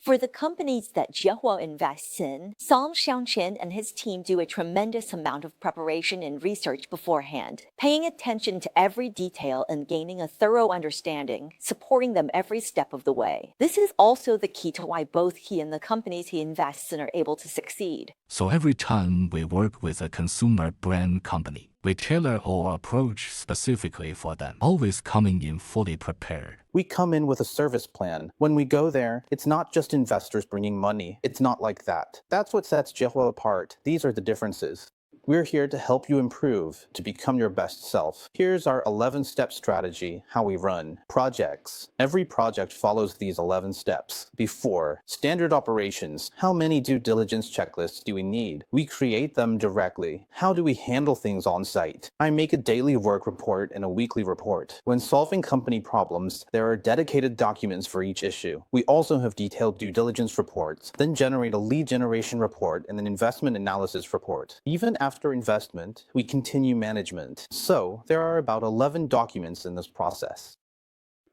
For the companies that Jiahua invests in, Song Xiangqian and his team do a tremendous amount of preparation and research beforehand, paying attention to every detail and gaining a thorough understanding, supporting them every step of the way. This is also the key to why both he and the companies he invests in are able to succeed. So every time we work with a consumer brand company, we tailor our approach specifically for them, always coming in fully prepared. We come in with a service plan. When we go there, it's not just investors bringing money. It's not like that. That's what sets Jiahua apart. These are the differences. We're here to help you improve, to become your best self. Here's our 11-step strategy, how we run. Projects. Every project follows these 11 steps. Before, standard operations. How many due diligence checklists do we need? We create them directly. How do we handle things on site? I make a daily work report and a weekly report. When solving company problems, there are dedicated documents for each issue. We also have detailed due diligence reports, then generate a lead generation report and an investment analysis report. Even after investment, we continue management. So, there are about 11 documents in this process.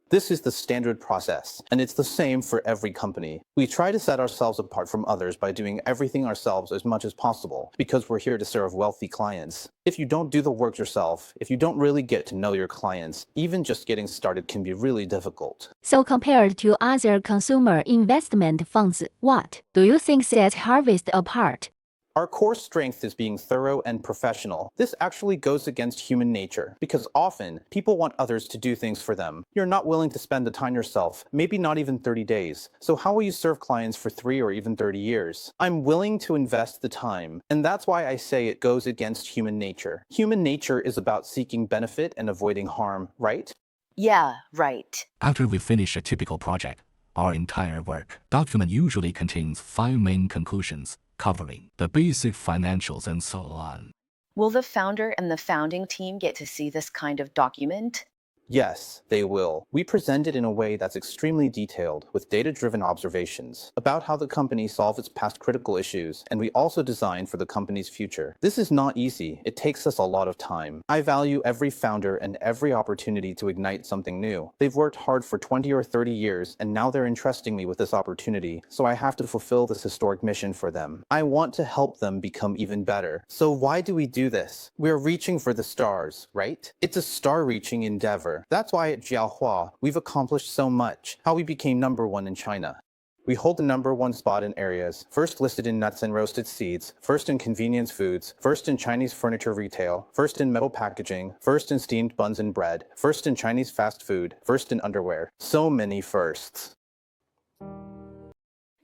This is the standard process, and it's the same for every company. We try to set ourselves apart from others by doing everything ourselves as much as possible, because we're here to serve wealthy clients. If you don't do the work yourself, if you don't really get to know your clients, even just getting started can be really difficult. So compared to other consumer investment funds, what do you think sets Harvest apart? Our core strength is being thorough and professional. This actually goes against human nature, because often people want others to do things for them. You're not willing to spend the time yourself, maybe not even 30 days. So how will you serve clients for 3 or even 30 years? I'm willing to invest the time, and that's why I say it goes against human nature. Human nature is about seeking benefit and avoiding harm, right? Yeah, right. After we finish a typical project, our entire work document usually contains 5 main conclusions, covering the basic financials and so on. Will the founder and the founding team get to see this kind of document? Yes, they will. We present it in a way that's extremely detailed, with data-driven observations about how the company solved its past critical issues, and we also design for the company's future. This is not easy. It takes us a lot of time. I value every founder and every opportunity to ignite something new. They've worked hard for 20 or 30 years, and now they're entrusting me with this opportunity, so I have to fulfill this historic mission for them. I want to help them become even better. So why do we do this? We're reaching for the stars, right? It's a star-reaching endeavor. That's why at Jiahua, we've accomplished so much, how we became #1 in China. We hold the #1 spot in areas, first listed in nuts and roasted seeds, first in convenience foods, first in Chinese furniture retail, first in metal packaging, first in steamed buns and bread, first in Chinese fast food, first in underwear. So many firsts.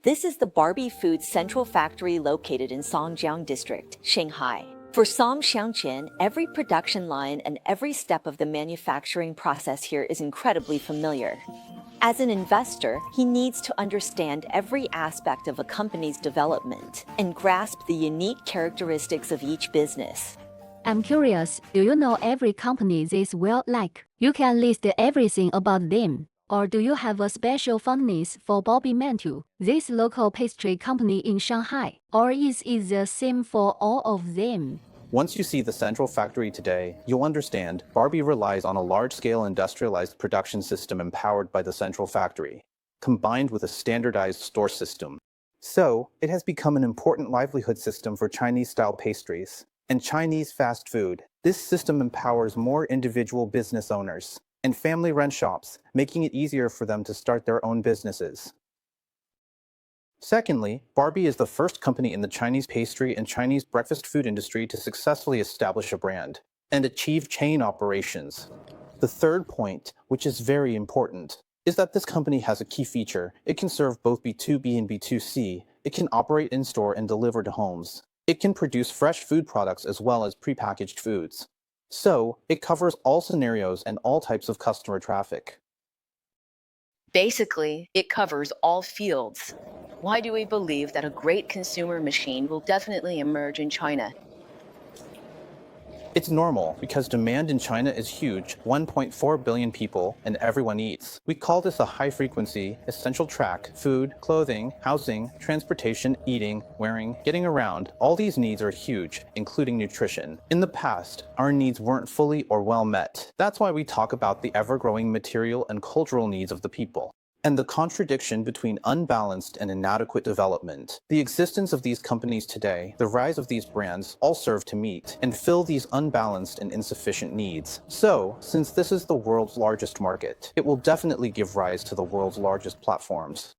This is the Barbie Foods Central Factory located in Songjiang District, Shanghai. For Song Xiangqian, every production line and every step of the manufacturing process here is incredibly familiar. As an investor, he needs to understand every aspect of a company's development and grasp the unique characteristics of each business. I'm curious, do you know every company this well like? You can list everything about them. Or do you have a special fondness for Bobby Mantu, this local pastry company in Shanghai? Or is it the same for all of them? Once you see the central factory today, you'll understand Barbie relies on a large-scale industrialized production system empowered by the central factory, combined with a standardized store system. So, it has become an important livelihood system for Chinese-style pastries and Chinese fast food. This system empowers more individual business owners and family-run shops, making it easier for them to start their own businesses. Secondly, Barbie is the first company in the Chinese pastry and Chinese breakfast food industry to successfully establish a brand and achieve chain operations. The third point, which is very important, is that this company has a key feature. It can serve both B2B and B2C. It can operate in-store and deliver to homes. It can produce fresh food products as well as prepackaged foods. So, it covers all scenarios and all types of customer traffic. Basically, it covers all fields. Why do we believe that a great consumer machine will definitely emerge in China? It's normal because demand in China is huge, 1.4 billion people, and everyone eats. We call this a high-frequency, essential track. Food, clothing, housing, transportation, eating, wearing, getting around. All these needs are huge, including nutrition. In the past, our needs weren't fully or well met. That's why we talk about the ever-growing material and cultural needs of the people. and the contradiction between unbalanced and inadequate development. The existence of these companies today, the rise of these brands, all serve to meet and fill these unbalanced and insufficient needs. So, since this is the world's largest market, it will definitely give rise to the world's largest platforms.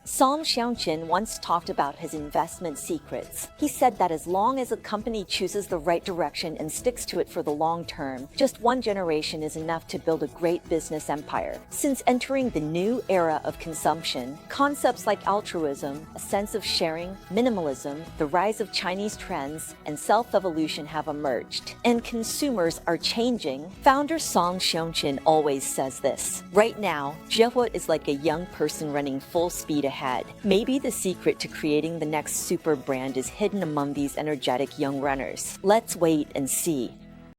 Song Xiangqian once talked about his investment secrets. He said that as long as a company chooses the right direction and sticks to it for the long term, just one generation is enough to build a great business empire. Since entering the new era of consumption, concepts like altruism, a sense of sharing, minimalism, the rise of Chinese trends, and self-evolution have emerged. And consumers are changing. Founder Song Xiangqian always says this. Right now, Jehua is like a young person running full speed ahead. Maybe the secret to creating the next super brand is hidden among these energetic young runners. Let's wait and see.